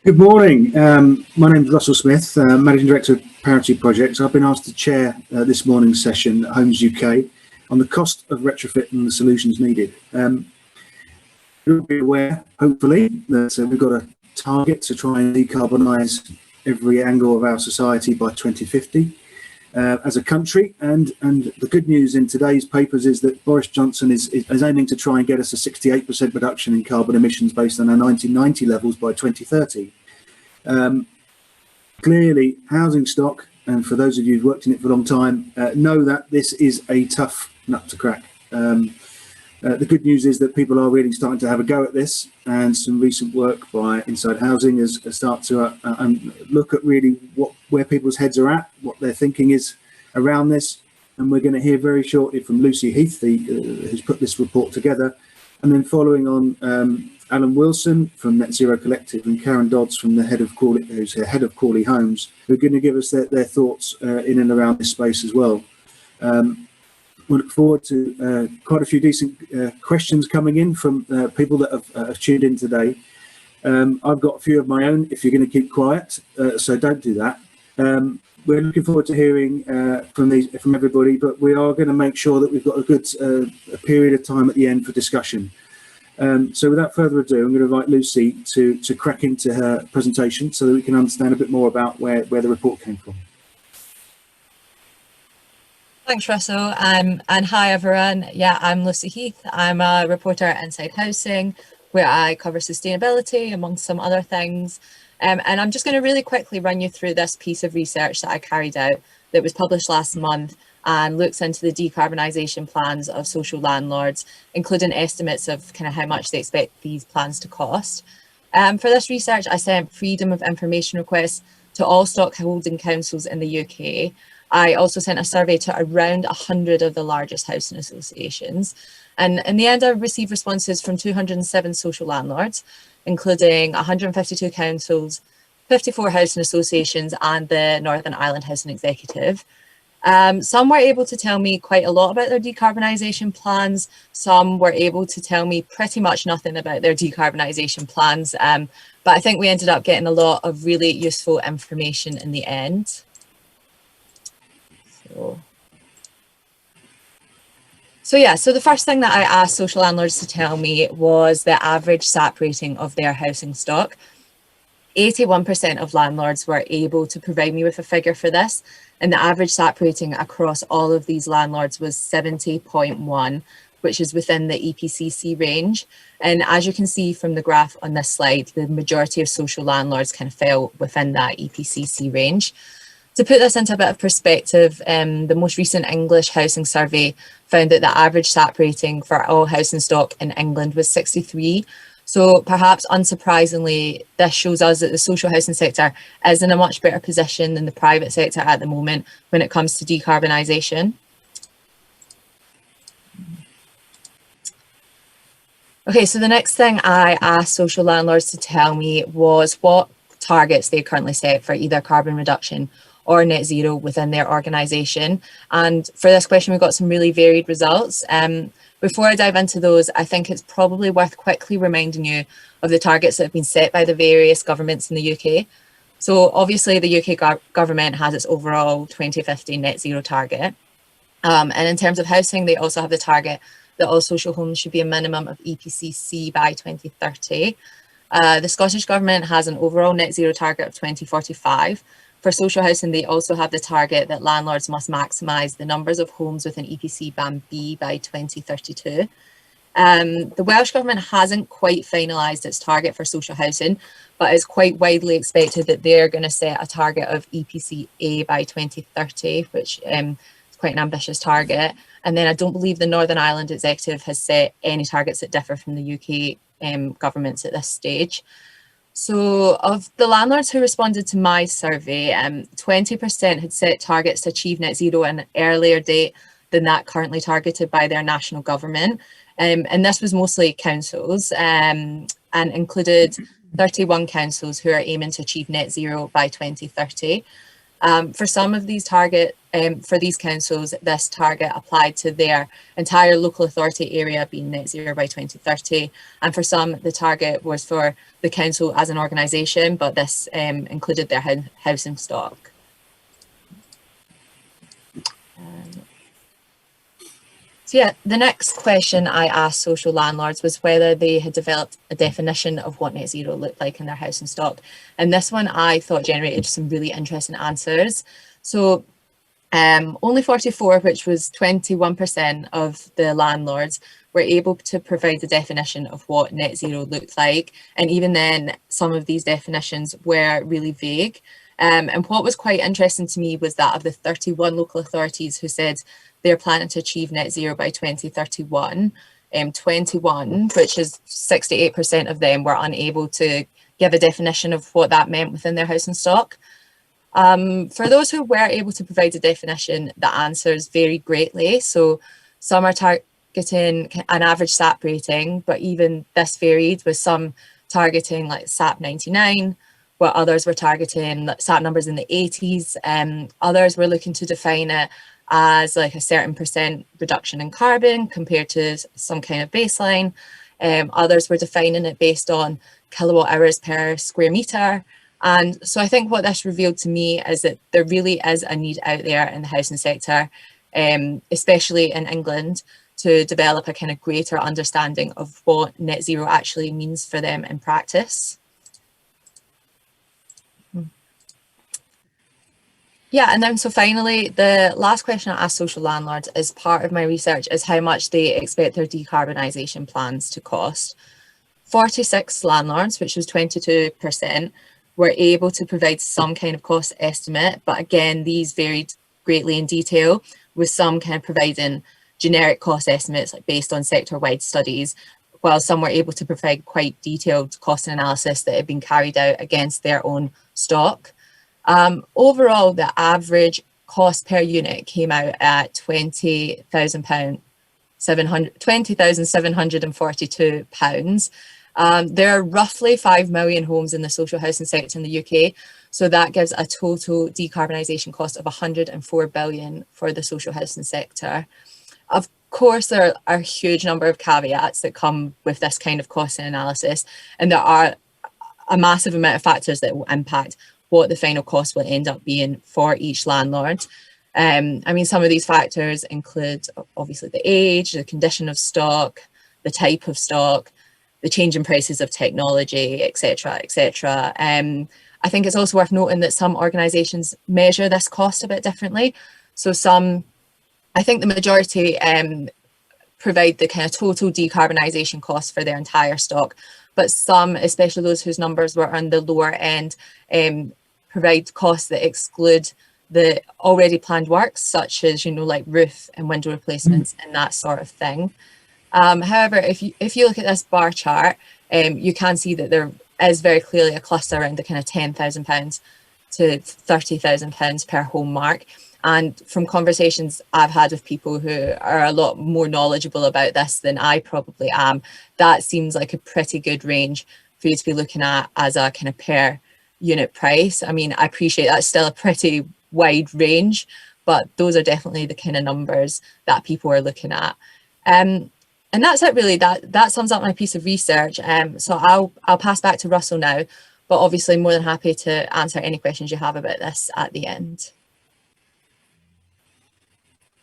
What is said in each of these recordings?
Good morning. My name is Russell Smith, Managing Director of Parity Projects. I've been asked to chair this morning's session at Homes UK on the cost of retrofit and the solutions needed. You'll be aware, hopefully, that we've got a target to try and decarbonise every angle of our society by 2050 as a country. And the good news in today's papers is that Boris Johnson is aiming to try and get us a 68% reduction in carbon emissions based on our 1990 levels by 2030. Clearly, housing stock, and for those of you who've worked in it for a long time, know that this is a tough nut to crack. The good news is that people are really starting to have a go at this, and some recent work by Inside Housing has started to look at really where people's heads are at, what their thinking is around this. And we're going to hear very shortly from Lucy Heath, who's put this report together, and then following on Alan Wilson from Net Zero Collective and Karen Dodds from who's head of Crawley Homes, who are going to give us their thoughts in and around this space as well. We look forward to quite a few decent questions coming in from people that have tuned in today. I've got a few of my own if you're going to keep quiet, so don't do that. We're looking forward to hearing from everybody, but we are going to make sure that we've got a good a period of time at the end for discussion. So without further ado, I'm going to invite Lucy to crack into her presentation so that we can understand a bit more about where the report came from. Thanks, Russell, and hi everyone. Yeah, I'm Lucy Heath. I'm a reporter at Inside Housing, where I cover sustainability amongst some other things. And I'm just going to really quickly run you through this piece of research that I carried out that was published last month and looks into the decarbonisation plans of social landlords, including estimates of kind of how much they expect these plans to cost. For this research, I sent freedom of information requests to all stock holding councils in the UK. I also sent a survey to around 100 of the largest housing associations. And in the end, I received responses from 207 social landlords, including 152 councils, 54 housing associations, and the Northern Ireland Housing Executive. Some were able to tell me quite a lot about their decarbonisation plans. Some were able to tell me pretty much nothing about their decarbonisation plans. But I think we ended up getting a lot of really useful information in the end. So the first thing that I asked social landlords to tell me was the average SAP rating of their housing stock. 81% of landlords were able to provide me with a figure for this, and the average SAP rating across all of these landlords was 70.1, which is within the EPCC range. And as you can see from the graph on this slide, the majority of social landlords kind of fell within that EPCC range. To put this into a bit of perspective, the most recent English housing survey found that the average SAP rating for all housing stock in England was 63. So perhaps unsurprisingly, this shows us that the social housing sector is in a much better position than the private sector at the moment when it comes to decarbonisation. Okay, so the next thing I asked social landlords to tell me was what targets they currently set for either carbon reduction or net zero within their organisation. And for this question, we've got some really varied results. Before I dive into those, I think it's probably worth quickly reminding you of the targets that have been set by the various governments in the UK. So obviously the UK government has its overall 2050 net zero target. And in terms of housing, they also have the target that all social homes should be a minimum of EPCC by 2030. The Scottish Government has an overall net zero target of 2045. For social housing, they also have the target that landlords must maximise the numbers of homes with an EPC band B by 2032. The Welsh Government hasn't quite finalised its target for social housing, but it's quite widely expected that they're going to set a target of EPC A by 2030, which is quite an ambitious target. And then I don't believe the Northern Ireland Executive has set any targets that differ from the UK governments at this stage. So of the landlords who responded to my survey, 20% had set targets to achieve net zero at an earlier date than that currently targeted by their national government. And this was mostly councils and included 31 councils who are aiming to achieve net zero by 2030. For some of these for these councils, this target applied to their entire local authority area being net zero by 2030. And for some, the target was for the council as an organisation, but this included their housing stock. So yeah, the next question I asked social landlords was whether they had developed a definition of what net zero looked like in their housing stock. And this one I thought generated some really interesting answers. So only 44, which was 21% of the landlords, were able to provide the definition of what net zero looked like. And even then, some of these definitions were really vague. And what was quite interesting to me was that of the 31 local authorities who said they're planning to achieve net zero by 2031, 21, which is 68% of them, were unable to give a definition of what that meant within their housing stock. For those who were able to provide a definition, the answers varied greatly. So some are targeting an average SAP rating, but even this varied, with some targeting like SAP 99, while others were targeting SAP numbers in the 80s. Others were looking to define it as like a certain percent reduction in carbon compared to some kind of baseline. Others were defining it based on kilowatt hours per square meter. And so I think what this revealed to me is that there really is a need out there in the housing sector, especially in England, to develop a kind of greater understanding of what net zero actually means for them in practice. Yeah, and then so finally, the last question I asked social landlords as part of my research is how much they expect their decarbonisation plans to cost. 46 landlords, which was 22%, were able to provide some kind of cost estimate, but again, these varied greatly in detail, with some kind of providing generic cost estimates like based on sector-wide studies, while some were able to provide quite detailed cost analysis that had been carried out against their own stock. Overall, the average cost per unit came out at £20,742. There are roughly 5 million homes in the social housing sector in the UK, so that gives a total decarbonisation cost of 104 billion for the social housing sector. Of course, there are a huge number of caveats that come with this kind of cost analysis, and there are a massive amount of factors that will impact what the final cost will end up being for each landlord. I mean, some of these factors include obviously the age, the condition of stock, the type of stock, the change in prices of technology, etc., etc. I think it's also worth noting that some organisations measure this cost a bit differently. So some, I think the majority provide the kind of total decarbonisation cost for their entire stock, but some, especially those whose numbers were on the lower end, provide costs that exclude the already planned works, such as, you know, like roof and window replacements and that sort of thing. However, if you look at this bar chart, you can see that there is very clearly a cluster around the kind of £10,000 to £30,000 per home mark. And from conversations I've had with people who are a lot more knowledgeable about this than I probably am, that seems like a pretty good range for you to be looking at as a kind of per unit price. I mean, I appreciate that's still a pretty wide range, but those are definitely the kind of numbers that people are looking at. And that's it really. That sums up my piece of research. So I'll pass back to Russell now, but obviously more than happy to answer any questions you have about this at the end.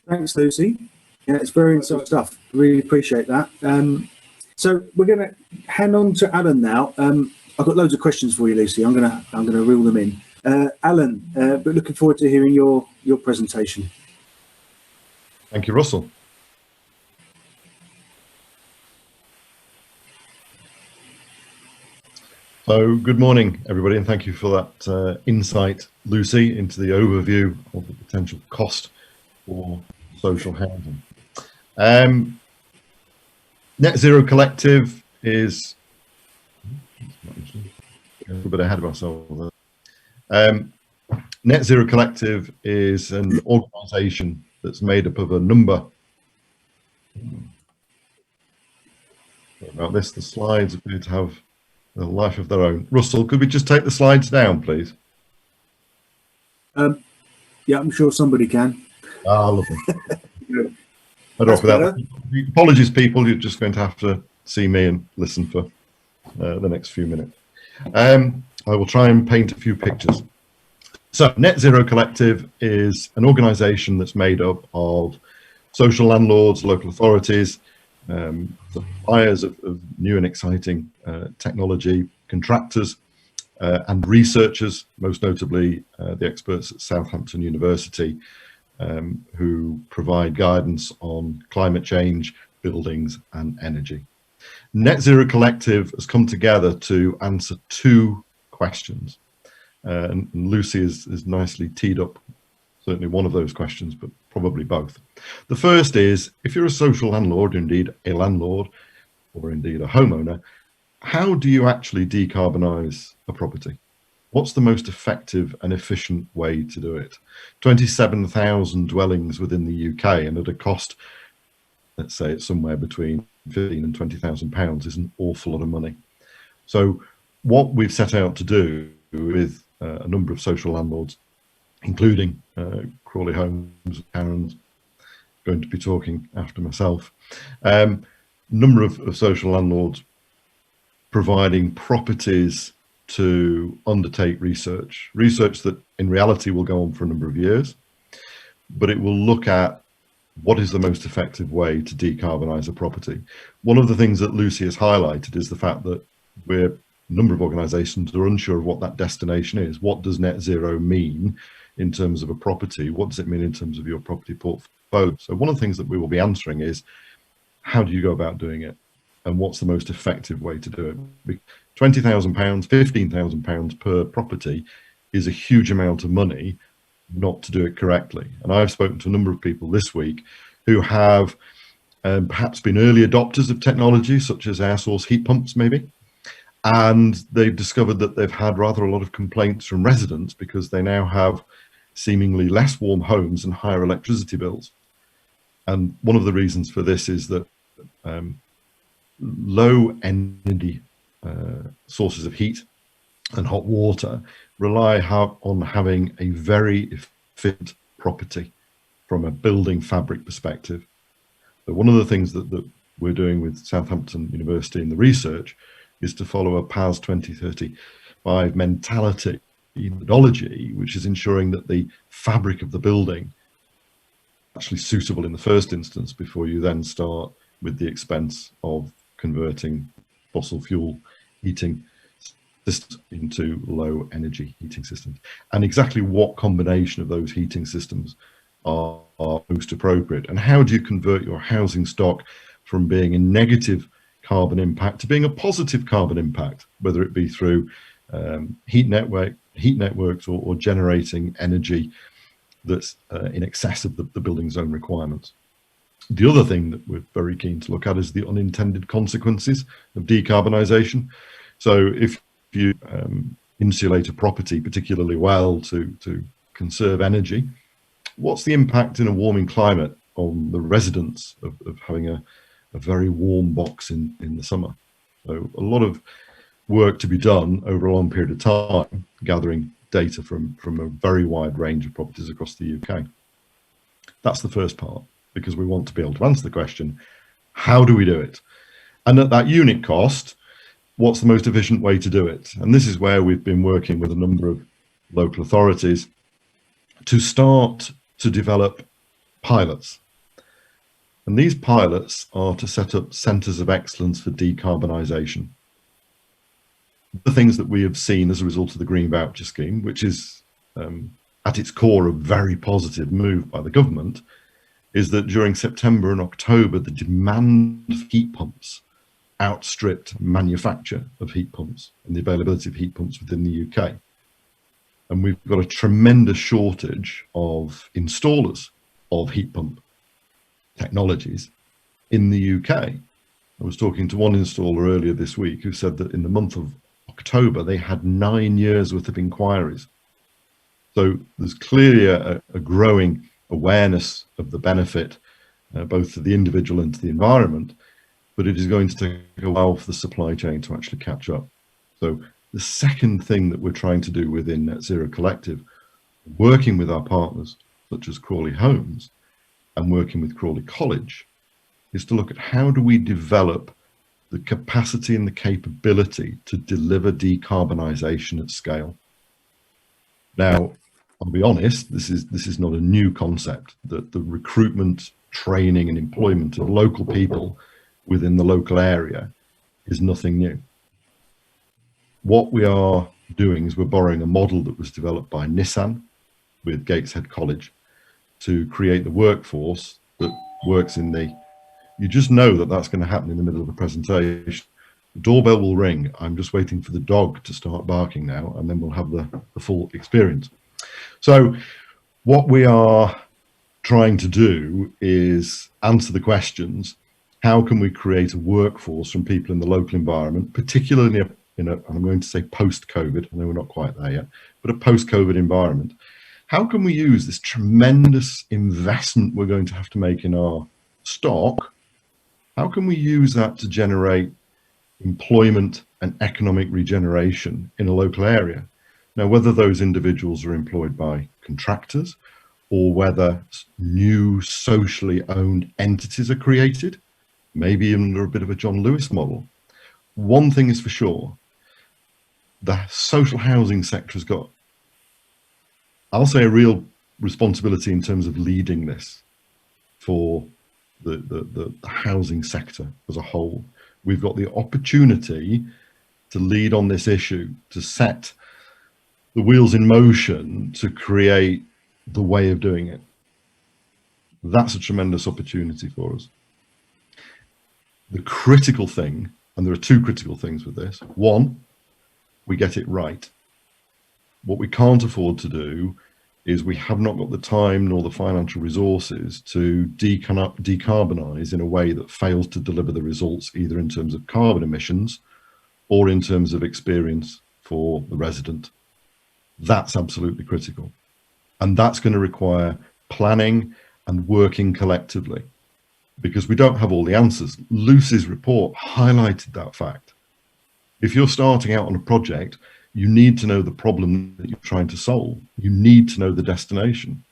Thanks, Lucy. Yeah, it's very insightful stuff. Really appreciate that. So we're going to hand on to Alan now. I've got loads of questions for you, Lucy. I'm gonna reel them in. Alan, but looking forward to hearing your presentation. Thank you, Russell. So good morning, everybody, and thank you for that insight, Lucy, into the overview of the potential cost for social housing. Net Zero Collective is a bit ahead of ourselves. Net Zero Collective is an organisation that's made up of a number. About this, the slides appear to have a life of their own. Russell, could we just take the slides down, please? Yeah, I'm sure somebody can. Ah, lovely. Yeah. I'd That's offer that. better. Apologies, people. You're just going to have to see me and listen for the next few minutes. I will try and paint a few pictures. So Net Zero Collective is an organisation that's made up of social landlords, local authorities, suppliers of new and exciting technology, contractors, and researchers, most notably the experts at Southampton University, who provide guidance on climate change, buildings and energy. Net Zero Collective has come together to answer two questions. And Lucy is nicely teed up certainly one of those questions, but probably both. The first is, if you're a social landlord, indeed a landlord, or indeed a homeowner, how do you actually decarbonise a property? What's the most effective and efficient way to do it? 27,000 dwellings within the UK, and at a cost, let's say it's somewhere between 15 and 20,000 pounds, is an awful lot of money. So what we've set out to do with a number of social landlords, including Crawley Homes, Karen's going to be talking after myself, number of social landlords providing properties to undertake research that in reality will go on for a number of years, but it will look at what is the most effective way to decarbonise a property. One of the things that Lucy has highlighted is the fact that a number of organisations are unsure of what that destination is. What does net zero mean in terms of a property? What does it mean in terms of your property portfolio? So one of the things that we will be answering is, how do you go about doing it? And what's the most effective way to do it? £20,000, £15,000 per property is a huge amount of money not to do it correctly. And I've spoken to a number of people this week who have perhaps been early adopters of technology, such as air source heat pumps maybe, and they've discovered that they've had rather a lot of complaints from residents because they now have seemingly less warm homes and higher electricity bills. And one of the reasons for this is that low energy sources of heat and hot water rely on having a very efficient property from a building fabric perspective. So one of the things that we're doing with Southampton University in the research is to follow a PAS 2035 methodology, which is ensuring that the fabric of the building is actually suitable in the first instance before you then start with the expense of converting fossil fuel heating systems into low energy heating systems, and exactly what combination of those heating systems are most appropriate, and how do you convert your housing stock from being a negative carbon impact to being a positive carbon impact, whether it be through heat networks or generating energy that's in excess of the building's own requirements. The other thing that we're very keen to look at is the unintended consequences of decarbonisation. So if you insulate a property particularly well to conserve energy, what's the impact in a warming climate on the residents of having a very warm box in the summer? So a lot of work to be done over a long period of time, gathering data from a very wide range of properties across the UK. That's the first part, because we want to be able to answer the question, how do we do it? And at that unit cost, what's the most efficient way to do it? And this is where we've been working with a number of local authorities to start to develop pilots. And these pilots are to set up centres of excellence for decarbonisation. The things that we have seen as a result of the Green Voucher Scheme, which is at its core a very positive move by the government, is that during September and October, the demand for heat pumps outstripped manufacture of heat pumps and the availability of heat pumps within the UK. And we've got a tremendous shortage of installers of heat pump technologies in the UK. I was talking to one installer earlier this week who said that in the month of October, they had 9 years worth of inquiries. So there's clearly a growing awareness of the benefit, both to the individual and to the environment, but it is going to take a while for the supply chain to actually catch up. So the second thing that we're trying to do within Net Zero Collective Working with our partners, such as Crawley Homes, and working with Crawley College, is to look at how do we develop the capacity and the capability to deliver decarbonisation at scale. Now, I'll be honest, this is not a new concept. The recruitment, training and employment of local people within the local area is nothing new. What we are doing is we're borrowing a model that was developed by Nissan with Gateshead College to create the workforce that works in the, you just know that that's going to happen in the middle of the presentation. The doorbell will ring. I'm just waiting for the dog to start barking now, and then we'll have the full experience. So what we are trying to do is answer the questions. How can we create a workforce from people in the local environment, particularly in a, I'm going to say post-COVID, I know we're not quite there yet, but a post-COVID environment. How can we use this tremendous investment we're going to have to make in our stock? How can we use that to generate employment and economic regeneration in a local area? Now, whether those individuals are employed by contractors or whether new socially owned entities are created, maybe under a bit of a John Lewis model, one thing is for sure, the social housing sector has got, I'll say, a real responsibility in terms of leading this for the housing sector as a whole. We've got the opportunity to lead on this issue, to set the wheels in motion, to create the way of doing it. That's a tremendous opportunity for us. The critical thing, and there are two critical things with this. One, we get it right. What we can't afford to do is we have not got the time nor the financial resources to decarbonise in a way that fails to deliver the results, either in terms of carbon emissions or in terms of experience for the resident. That's absolutely critical. And that's going to require planning and working collectively, because we don't have all the answers. Lucy's report highlighted that fact. If you're starting out on a project, you need to know the problem that you're trying to solve. You need to know the destination.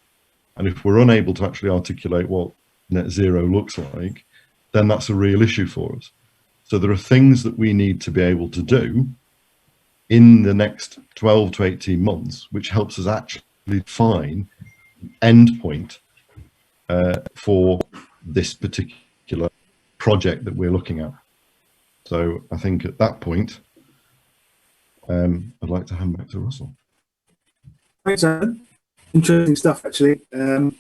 And if we're unable to actually articulate what net zero looks like, then that's a real issue for us. So there are things that we need to be able to do in the next 12 to 18 months, which helps us actually define endpoint for this particular project that we're looking at. So I think at that point, I'd like to hand back to Russell. Thanks, Alan. Interesting stuff, actually. I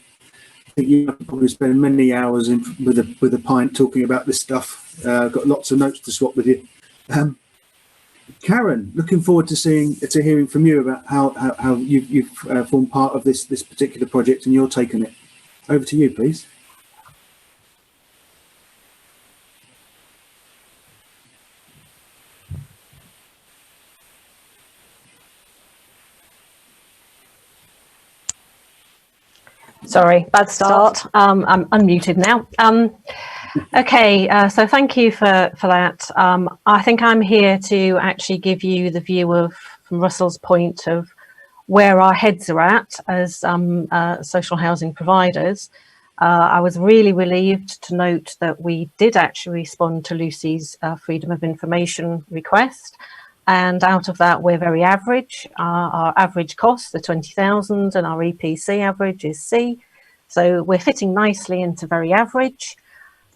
think you probably spend many hours with a pint talking about this stuff. Got lots of notes to swap with you. Karen, looking forward to hearing from you about how you've formed part of this particular project and your take on it. Over to you, please. Sorry, bad start. I'm unmuted now. Okay, so thank you for that. I think I'm here to actually give you the view of, from Russell's point, of where our heads are at as social housing providers. I was really relieved to note that we did actually respond to Lucy's Freedom of Information request. And out of that, we're very average. Our average costs are 20,000 and our EPC average is C. So we're fitting nicely into very average.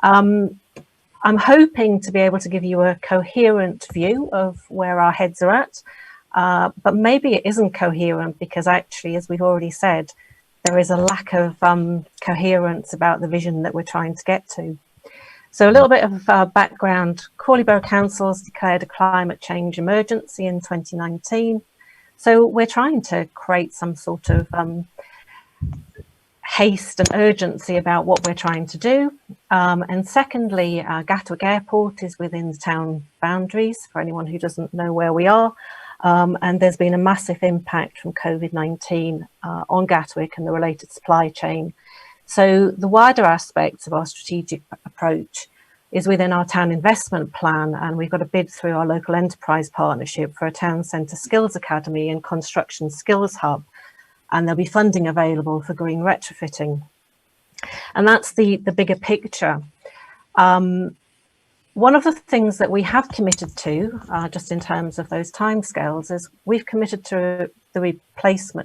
I'm hoping to be able to give you a coherent view of where our heads are at, but maybe it isn't coherent because actually, as we've already said, there is a lack of coherence about the vision that we're trying to get to. So a little bit of background. Crawley Borough Council has declared a climate change emergency in 2019. So we're trying to create some sort of haste and urgency about what we're trying to do. And secondly, Gatwick Airport is within the town boundaries, for anyone who doesn't know where we are. And there's been a massive impact from COVID-19 on Gatwick and the related supply chain. So the wider aspects of our strategic approach is within our town investment plan, and we've got a bid through our local enterprise partnership for a town centre skills academy and construction skills hub. and there'll be funding available for green retrofitting. And that's the bigger picture. One of the things that we have committed to, just in terms of those timescales, is we've committed to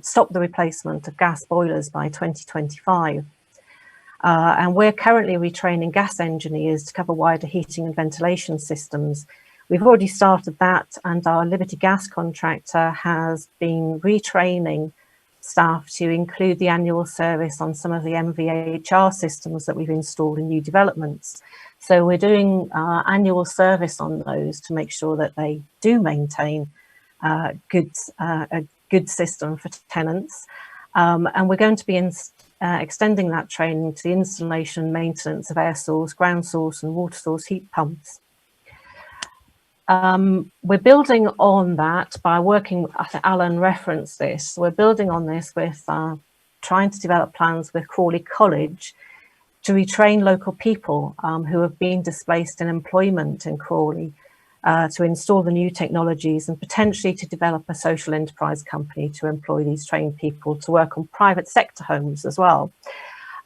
stop the replacement of gas boilers by 2025. And we're currently retraining gas engineers to cover wider heating and ventilation systems. We've already started that, and our Liberty Gas contractor has been retraining staff to include the annual service on some of the MVHR systems that we've installed in new developments. So we're doing annual service on those to make sure that they do maintain a good system for tenants. And we're going to be extending that training to the installation and maintenance of air source, ground source and water source heat pumps. We're building on that by working, I think Alan referenced this, we're building on this with trying to develop plans with Crawley College to retrain local people who have been displaced in employment in Crawley to install the new technologies and potentially to develop a social enterprise company to employ these trained people to work on private sector homes as well.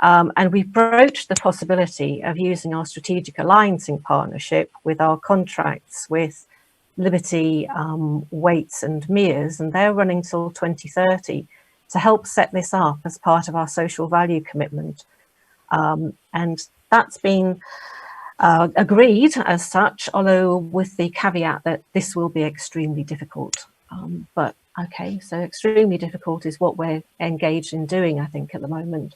And we've broached the possibility of using our strategic alliancing partnership with our contracts with Liberty, Waits and Mears, and they're running till 2030 to help set this up as part of our social value commitment. And that's been agreed as such, although with the caveat that this will be extremely difficult. But okay, so extremely difficult is what we're engaged in doing, I think, at the moment.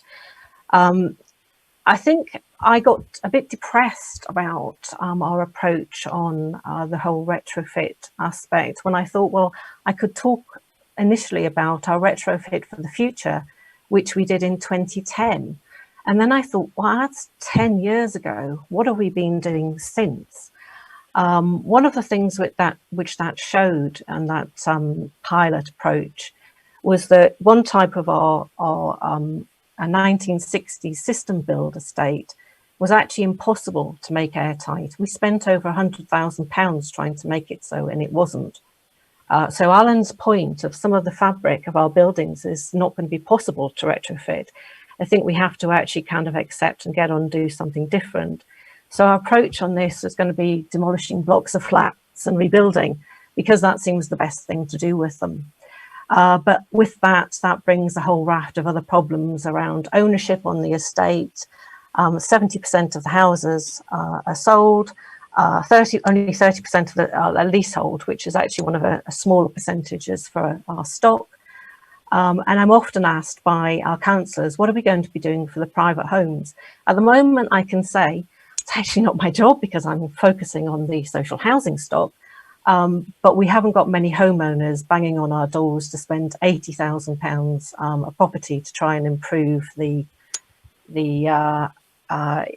I think I got a bit depressed about our approach on the whole retrofit aspect when I thought, well, I could talk initially about our retrofit for the future, which we did in 2010. And then I thought, well, that's 10 years ago. What have we been doing since? One of the things which that showed and that pilot approach was that one type of a 1960s system build estate was actually impossible to make airtight. We spent over £100,000 trying to make it so, and it wasn't. So Alan's point of some of the fabric of our buildings is not going to be possible to retrofit. I think we have to actually kind of accept and get on and do something different. So our approach on this is going to be demolishing blocks of flats and rebuilding, because that seems the best thing to do with them. But with that brings a whole raft of other problems around ownership on the estate. 70% of the houses are sold, only 30% of the are leasehold, which is actually one of a smaller percentages for our stock. And I'm often asked by our councillors, what are we going to be doing for the private homes? At the moment, I can say it's actually not my job because I'm focusing on the social housing stock. But we haven't got many homeowners banging on our doors to spend £80,000 a property to try and improve the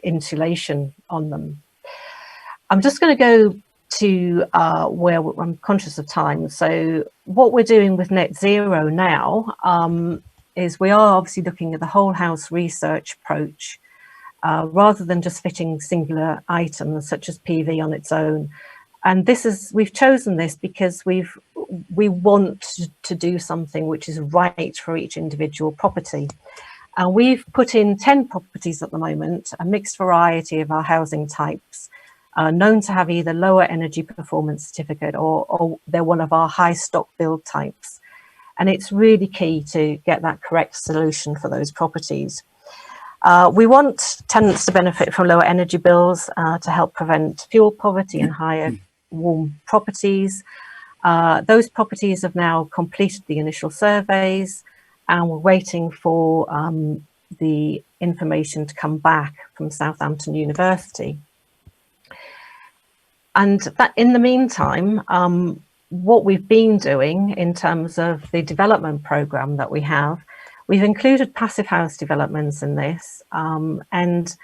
insulation on them. I'm just going to go to where I'm conscious of time. So what we're doing with net zero now is we are obviously looking at the whole house research approach rather than just fitting singular items such as PV on its own. And we've chosen this because we want to do something which is right for each individual property. And we've put in 10 properties at the moment, a mixed variety of our housing types, known to have either lower energy performance certificate or they're one of our high stock build types. And it's really key to get that correct solution for those properties. We want tenants to benefit from lower energy bills to help prevent fuel poverty and higher warm properties. Those properties have now completed the initial surveys and we're waiting for the information to come back from Southampton University. And that in the meantime, what we've been doing in terms of the development programme that we have, we've included passive house developments in this, and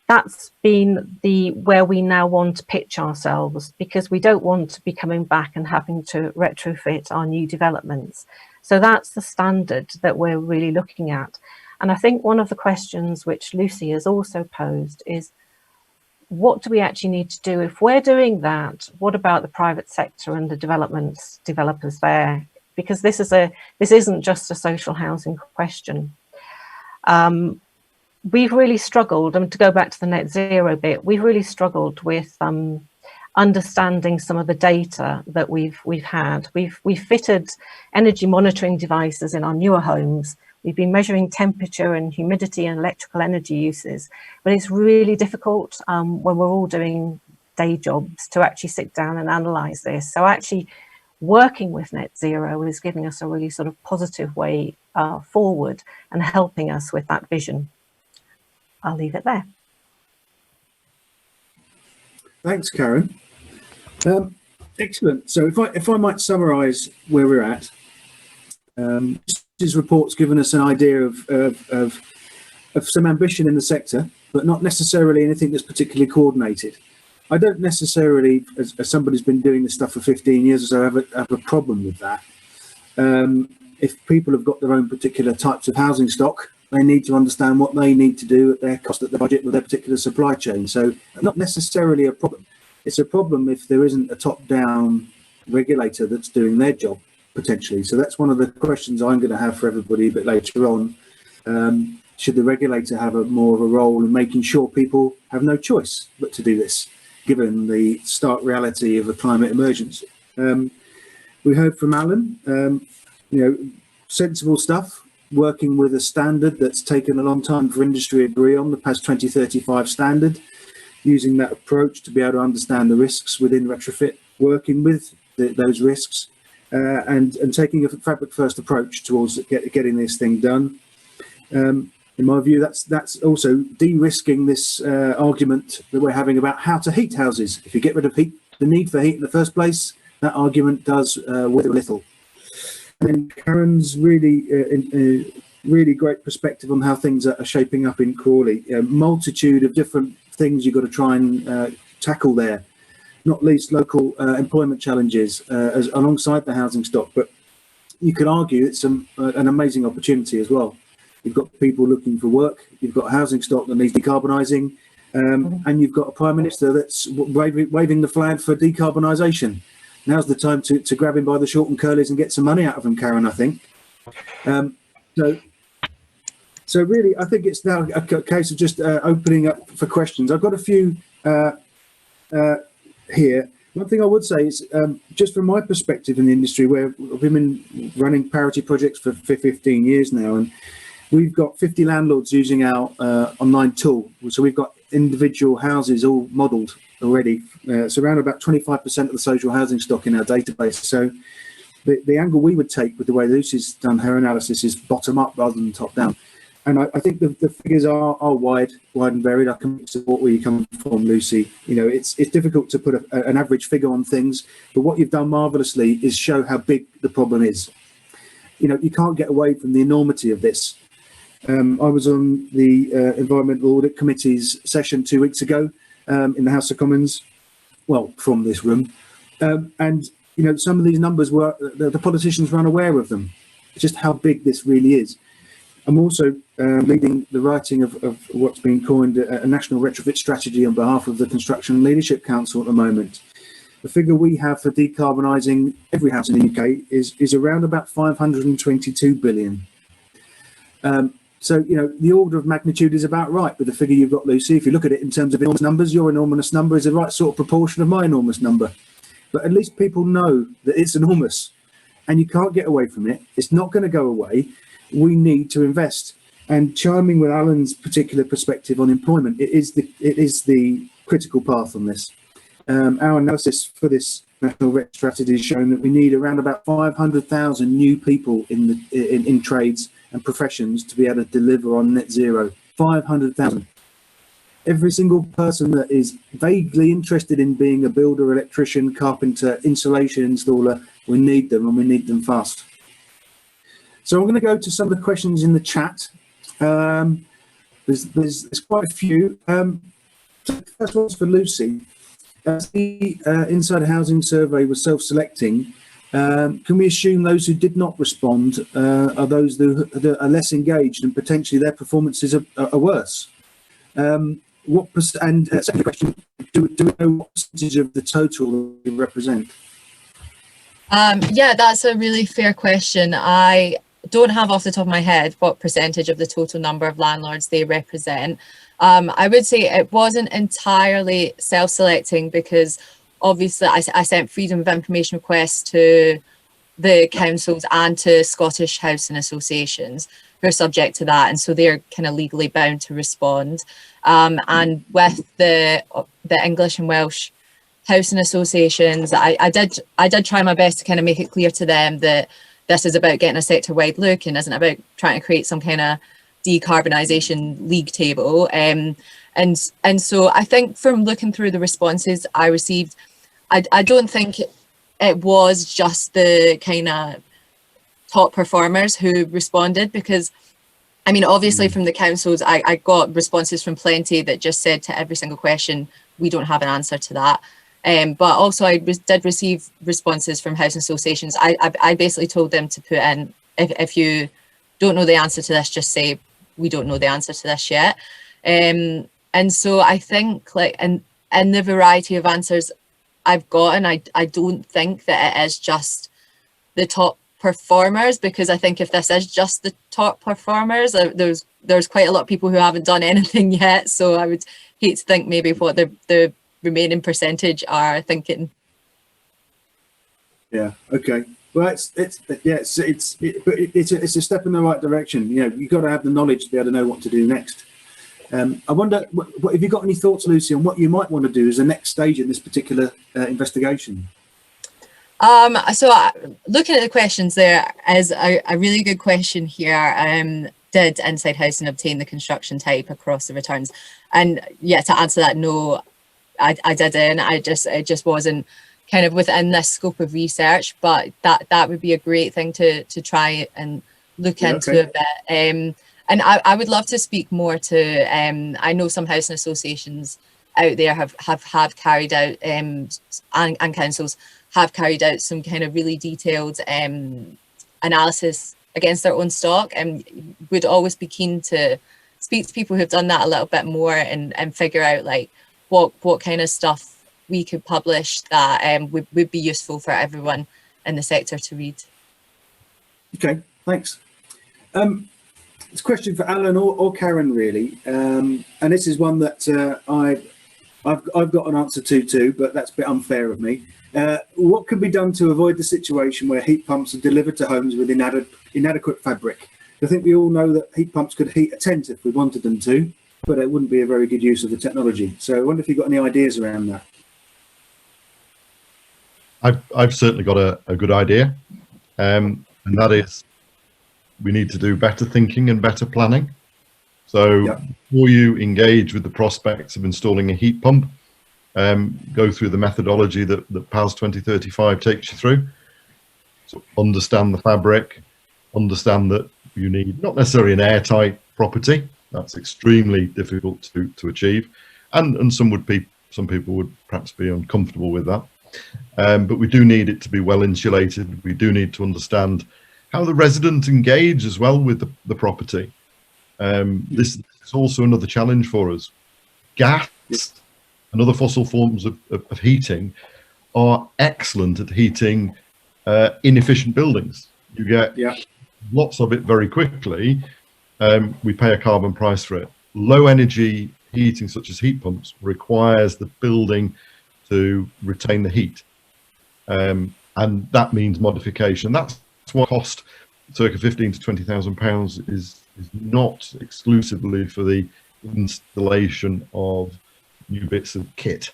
that's been where we now want to pitch ourselves, because we don't want to be coming back and having to retrofit our new developments. So that's the standard that we're really looking at. And I think one of the questions which Lucy has also posed is, what do we actually need to do? If we're doing that, what about the private sector and the developers there? because this isn't just a social housing question. We've really struggled, and to go back to the net zero bit, we've really struggled with understanding some of the data that we've had. We've fitted energy monitoring devices in our newer homes. We've been measuring temperature and humidity and electrical energy uses, but it's really difficult when we're all doing day jobs to actually sit down and analyse this. So actually working with net zero is giving us a really sort of positive way forward and helping us with that vision. I'll leave it there. Thanks, Karen. Excellent. So if I might summarise where we're at, this report's given us an idea of some ambition in the sector, but not necessarily anything that's particularly coordinated. I don't necessarily, as somebody who's been doing this stuff for 15 years or so, have a problem with that. If people have got their own particular types of housing stock, they need to understand what they need to do at their cost, at the budget, with their particular supply chain. So not necessarily a problem. It's a problem if there isn't a top-down regulator that's doing their job, potentially. So that's one of the questions I'm going to have for everybody a bit later on. Should the regulator have more of a role in making sure people have no choice but to do this, given the stark reality of a climate emergency? We heard from Alan, sensible stuff, working with a standard that's taken a long time for industry to agree on, the PAS 2035 standard, using that approach to be able to understand the risks within retrofit, working with those risks, and taking a fabric first approach towards getting this thing done. In my view, that's also de-risking this argument that we're having about how to heat houses. If you get rid of the need for heat in the first place, that argument does wither a little. And Karen's really great perspective on how things are shaping up in Crawley. A multitude of different things you've got to try and tackle there, not least local employment challenges alongside the housing stock. But you could argue it's an amazing opportunity as well. You've got people looking for work, you've got housing stock that needs decarbonising, and you've got a Prime Minister that's waving the flag for decarbonisation. Now's the time to grab him by the short and curlies and get some money out of him, Karen, I think. So really, I think it's now a case of just opening up for questions. I've got a few here. One thing I would say is, just from my perspective in the industry, where I've been running parity projects for 15 years now, and we've got 50 landlords using our online tool. So we've got individual houses all modelled already. It's around about 25% of the social housing stock in our database. So the angle we would take with the way Lucy's done her analysis is bottom up rather than top down. And I think the figures are wide and varied. I can support where you come from, Lucy. It's difficult to put an average figure on things, but what you've done marvellously is show how big the problem is. You can't get away from the enormity of this. I was on the Environmental Audit Committee's session 2 weeks ago in the House of Commons, well, from this room. And some of these numbers were, the politicians were unaware of them, just how big this really is. I'm also leading the writing of what's been coined a national retrofit strategy on behalf of the Construction Leadership Council at the moment. The figure we have for decarbonising every house in the UK is around about 522 billion. So, the order of magnitude is about right with the figure you've got, Lucy. If you look at it in terms of enormous numbers, your enormous number is the right sort of proportion of my enormous number. But at least people know that it's enormous and you can't get away from it. It's not going to go away. We need to invest. And chiming with Alan's particular perspective on employment, it is the critical path on this. Our analysis for this national RET strategy has shown that we need around about 500,000 new people in trades and professions to be able to deliver on net zero. 500,000. Every single person that is vaguely interested in being a builder, electrician, carpenter, insulation installer, we need them, and we need them fast. So I'm going to go to some of the questions in the chat. There's quite a few. So the first one's for Lucy. As the Inside Housing Survey was self-selecting, can we assume those who did not respond are those that are less engaged and potentially their performances are worse? And second question, do we know what percentage of the total they represent? Yeah, that's a really fair question. I don't have off the top of my head what percentage of the total number of landlords they represent. I would say it wasn't entirely self-selecting, because obviously I sent freedom of information requests to the councils and to Scottish housing associations who are subject to that, and so they're kind of legally bound to respond. And with the English and Welsh housing associations, I did try my best to kind of make it clear to them that this is about getting a sector-wide look and isn't about trying to create some kind of decarbonisation league table. And so I think from looking through the responses I received, I don't think it was just the kind of top performers who responded, because I mean, obviously from the councils, I got responses from plenty that just said to every single question, we don't have an answer to that. But also I did receive responses from housing associations. I basically told them to put in, if you don't know the answer to this, just say, we don't know the answer to this yet. And so I think, like, in the variety of answers I've gotten, I don't think that it is just the top performers, because I think if this is just the top performers, there's quite a lot of people who haven't done anything yet. So I would hate to think maybe what the remaining percentage are thinking. Yeah. Okay. Well, it's a step in the right direction. You know, you've got to have the knowledge to be able to know what to do next. I wonder, what have you got any thoughts, Lucy, on what you might want to do as a next stage in this particular investigation? So looking at the questions, there is a really good question here. Did Inside Housing obtain the construction type across the returns? And yeah, to answer that, no, I didn't. It just wasn't kind of within this scope of research, but that would be a great thing to try and look into a bit. And I would love to speak more to, I know some housing associations out there have carried out, and councils have carried out some kind of really detailed analysis against their own stock, and would always be keen to speak to people who've done that a little bit more and figure out like what kind of stuff we could publish that would be useful for everyone in the sector to read. Okay, thanks. It's a question for Alan or Karen, really, and this is one that I've got an answer to too, but that's a bit unfair of me. What can be done to avoid the situation where heat pumps are delivered to homes with inadequate fabric? I think we all know that heat pumps could heat a tent if we wanted them to, but it wouldn't be a very good use of the technology. So I wonder if you've got any ideas around that. I've certainly got a good idea, and that is we need to do better thinking and better planning. So before you engage with the prospects of installing a heat pump, go through the methodology that PAS 2035 takes you through. So understand the fabric, understand that you need not necessarily an airtight property. That's extremely difficult to achieve, and some people would perhaps be uncomfortable with that. But we do need it to be well insulated. We do need to understand how the resident engage as well with the property. This is also another challenge for us. Gas and other fossil forms of heating are excellent at heating inefficient buildings. You get lots of it very quickly. We pay a carbon price for it. Low energy heating, such as heat pumps, requires the building to retain the heat, and that means modification. That's what cost circa £15,000 to £20,000 is not exclusively for the installation of new bits of kit.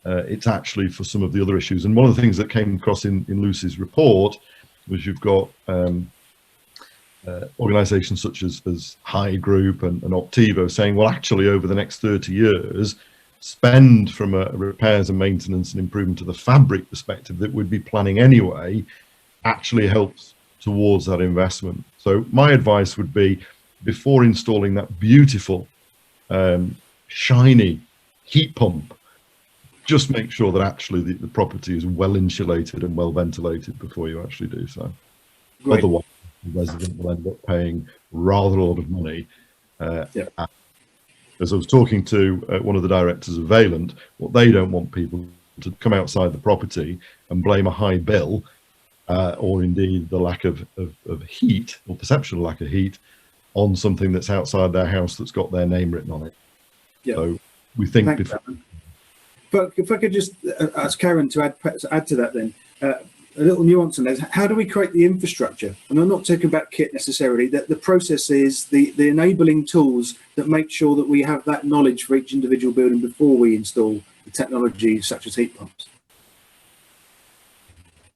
It's actually for some of the other issues. And one of the things that came across in Lucy's report was you've got organisations such as High Group and Optivo saying, well, actually over the next 30 years, spend from a repairs and maintenance and improvement to the fabric perspective that we'd be planning anyway actually helps towards that investment. So my advice would be, before installing that beautiful shiny heat pump, just make sure that actually the property is well insulated and well ventilated before you actually do so. Great. Otherwise the resident will end up paying rather a lot of money. As I was talking to one of the directors of Valent, what they don't want people to come outside the property and blame a high bill or indeed the lack of heat or perceptual lack of heat on something that's outside their house that's got their name written on it. Yeah. So we think Thanks, before. Alan. But if I could just ask Karen to add to that then, a little nuance on that. How do we create the infrastructure? And I'm not talking about kit necessarily, that the process is the enabling tools that make sure that we have that knowledge for each individual building before we install the technology such as heat pumps.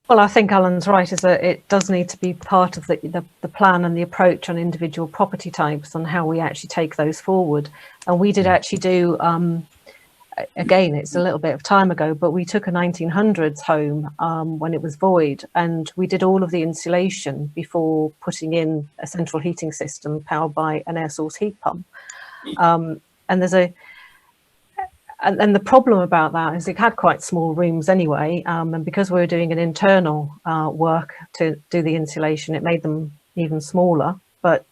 Well, I think Alan's right, is that it does need to be part of the plan and the approach on individual property types and how we actually take those forward. And we did actually do, again, it's a little bit of time ago, but we took a 1900s home when it was void, and we did all of the insulation before putting in a central heating system powered by an air source heat pump. And there's and the problem about that is it had quite small rooms anyway, and because we were doing an internal work to do the insulation, it made them even smaller. But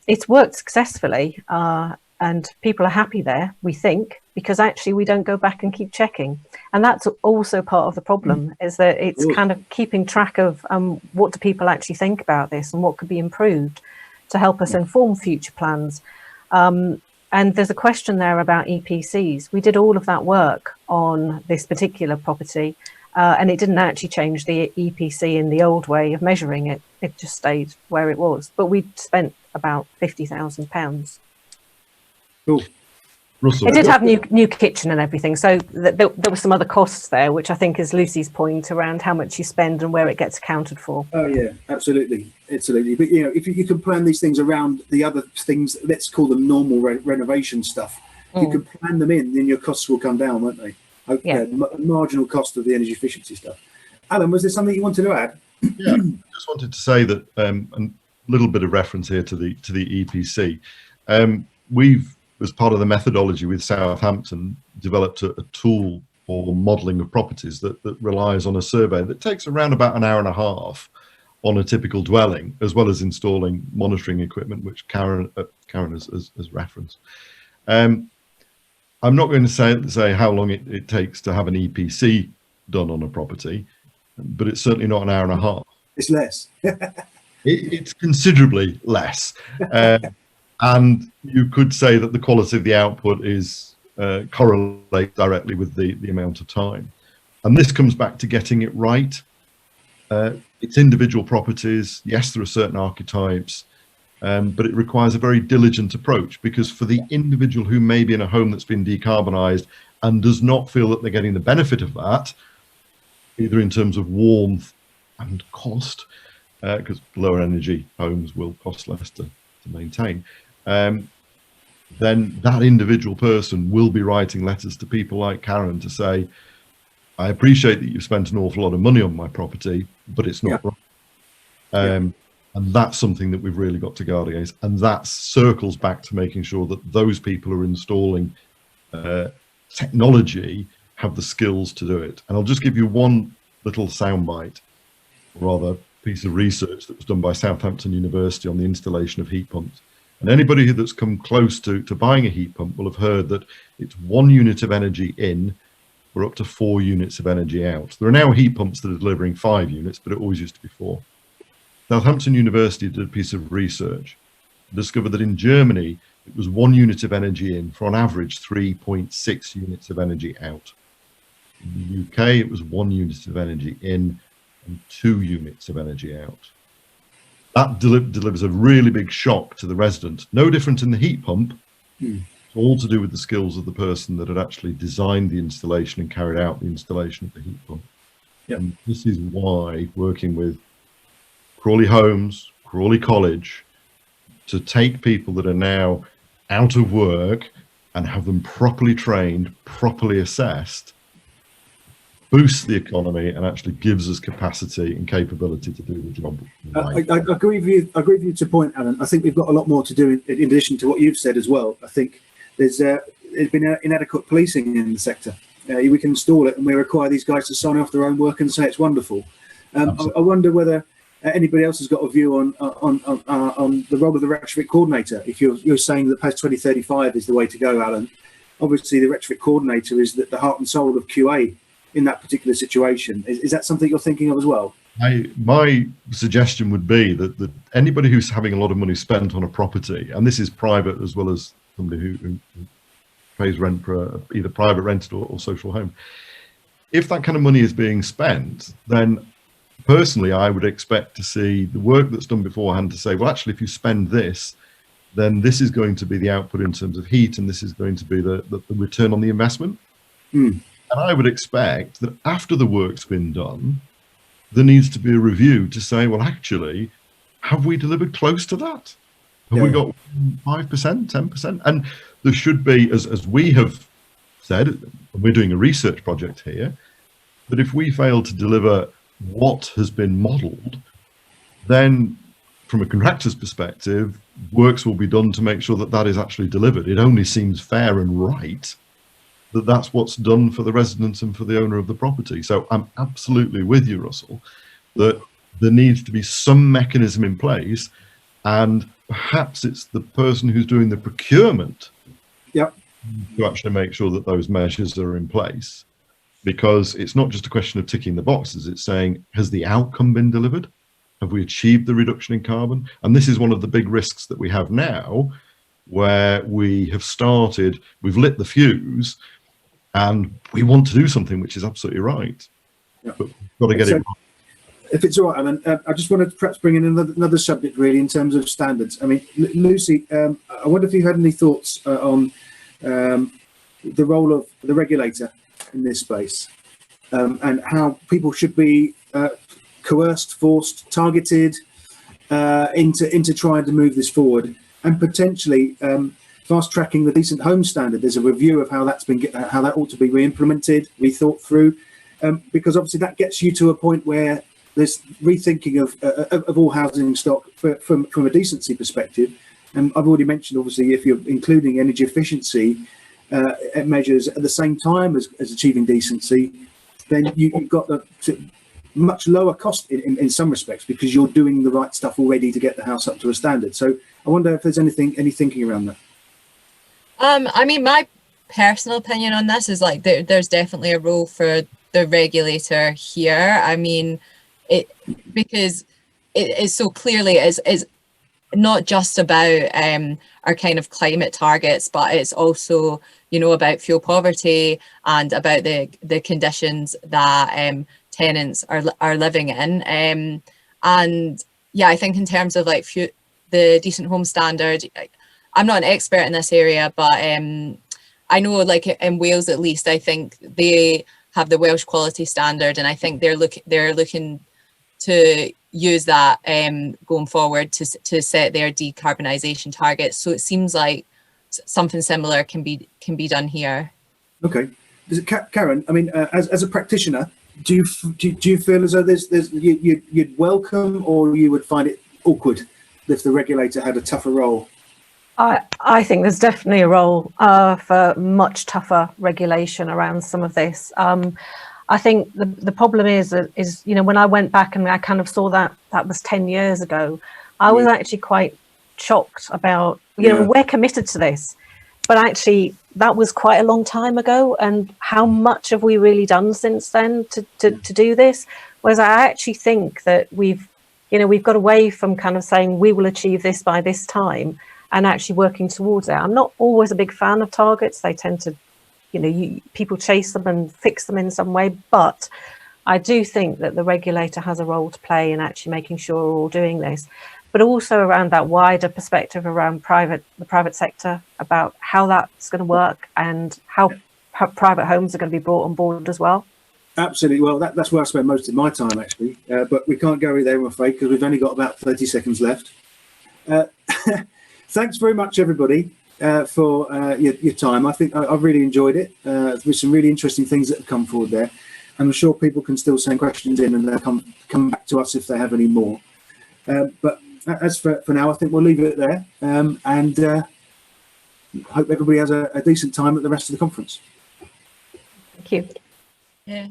it's worked successfully, and people are happy there, we think, because actually we don't go back and keep checking. And that's also part of the problem, is that it's kind of keeping track of what do people actually think about this and what could be improved to help us inform future plans. And there's a question there about EPCs. We did all of that work on this particular property, and it didn't actually change the EPC in the old way of measuring it. It just stayed where it was. But we spent about £50,000. Cool. Russell, It did have new kitchen and everything, so there were some other costs there, which I think is Lucy's point around how much you spend and where it gets accounted for. Oh yeah, absolutely. But you know, if you can plan these things around the other things, let's call them normal renovation stuff. You can plan them in, then your costs will come down, won't they? Yeah. Marginal cost of the energy efficiency stuff. Alan, was there something you wanted to add? Yeah, I just wanted to say that a little bit of reference here to the EPC. We've, as part of the methodology with Southampton, developed a tool for modelling of properties that relies on a survey that takes around about an hour and a half on a typical dwelling, as well as installing monitoring equipment, which Karen has referenced. I'm not going to say how long it takes to have an EPC done on a property, but it's certainly not an hour and a half. It's less. It's considerably less. And you could say that the quality of the output is correlates directly with the amount of time. And this comes back to getting it right. It's individual properties. Yes, there are certain archetypes, but it requires a very diligent approach, because for the individual who may be in a home that's been decarbonised and does not feel that they're getting the benefit of that, either in terms of warmth and cost, because lower energy homes will cost less to maintain, then that individual person will be writing letters to people like Karen to say, I appreciate that you've spent an awful lot of money on my property, but it's not right. And that's something that we've really got to guard against. And that circles back to making sure that those people who are installing technology have the skills to do it. And I'll just give you one little soundbite, or rather piece of research that was done by Southampton University on the installation of heat pumps. And anybody that's come close to buying a heat pump will have heard that it's 1 unit of energy in for up to 4 units of energy out. There are now heat pumps that are delivering 5 units, but it always used to be 4. Southampton University did a piece of research, discovered that in Germany, it was 1 unit of energy in for on average 3.6 units of energy out. In the UK, it was 1 unit of energy in and 2 units of energy out. That delivers a really big shock to the resident. No different in the heat pump. It's all to do with the skills of the person that had actually designed the installation and carried out the installation of the heat pump. And this is why working with Crawley Homes, Crawley College, to take people that are now out of work and have them properly trained, properly assessed, boosts the economy and actually gives us capacity and capability to do the job. I agree with you. I agree with you to a point, Alan. I think we've got a lot more to do in addition to what you've said as well. I think there's been inadequate policing in the sector. We can install it, and we require these guys to sign off their own work and say it's wonderful. I wonder whether anybody else has got a view on the role of the retrofit coordinator. If you're saying that post 2035 is the way to go, Alan, obviously the retrofit coordinator is the heart and soul of QA in that particular situation. Is that something you're thinking of as well? My suggestion would be that anybody who's having a lot of money spent on a property, and this is private as well as somebody who pays rent for either private rented or social home, if that kind of money is being spent, then personally I would expect to see the work that's done beforehand to say, well, actually, if you spend this, then this is going to be the output in terms of heat, and this is going to be the return on the investment. And I would expect that after the work's been done, there needs to be a review to say, well, actually, have we delivered close to that? Have we got 5%, 10%? And there should be, as we have said, we're doing a research project here, that if we fail to deliver what has been modelled, then from a contractor's perspective, works will be done to make sure that that is actually delivered. It only seems fair and right that that's what's done for the residents and for the owner of the property. So I'm absolutely with you, Russell, that there needs to be some mechanism in place, and perhaps it's the person who's doing the procurement to actually make sure that those measures are in place, because it's not just a question of ticking the boxes. It's saying, has the outcome been delivered? Have we achieved the reduction in carbon? And this is one of the big risks that we have now, where we have started, we've lit the fuse, and we want to do something which is absolutely right, but we've got to get it right. If it's all right, Alan, I just wanted to perhaps bring in another subject, really, in terms of standards. I mean, Lucy, I wonder if you had any thoughts on the role of the regulator in this space, and how people should be coerced, forced, targeted into trying to move this forward, and potentially fast tracking the decent home standard. There's a review of how that ought to be re-implemented, rethought through, because obviously that gets you to a point where there's rethinking of all housing stock from a decency perspective. And I've already mentioned, obviously, if you're including energy efficiency measures at the same time as achieving decency, then you've got the much lower cost in some respects, because you're doing the right stuff already to get the house up to a standard. So I wonder if there's any thinking around that. I mean, my personal opinion on this is like there's definitely a role for the regulator here. I mean, because it so clearly is not just about our kind of climate targets, but it's also, you know, about fuel poverty and about the conditions that tenants are living in. And yeah, I think in terms of like the decent home standard, I'm not an expert in this area, but I know, like in Wales at least, I think they have the Welsh quality standard, and I think they're looking to use that going forward to set their decarbonisation targets. So it seems like something similar can be done here. Okay, Karen, I mean, as a practitioner, do you feel as though you'd welcome, or you would find it awkward if the regulator had a tougher role? I think there's definitely a role for much tougher regulation around some of this. I think the problem is, you know, when I went back and I kind of saw that was 10 years ago, I was actually quite shocked about, you know, we're committed to this, but actually that was quite a long time ago, and how much have we really done since then to do this? Whereas I actually think that we've got away from kind of saying we will achieve this by this time and actually working towards it. I'm not always a big fan of targets. They tend to, you know, people chase them and fix them in some way, but I do think that the regulator has a role to play in actually making sure we're all doing this, but also around that wider perspective around the private sector, about how that's going to work and how private homes are going to be brought on board as well. Absolutely. Well, that's where I spend most of my time, actually, but we can't go there, I'm afraid, because we've only got about 30 seconds left. Thanks very much, everybody, for your time. I think I've really enjoyed it. There's some really interesting things that have come forward there. I'm sure people can still send questions in, and they'll come back to us if they have any more. But as for now, I think we'll leave it there, and hope everybody has a decent time at the rest of the conference. Thank you. Yeah.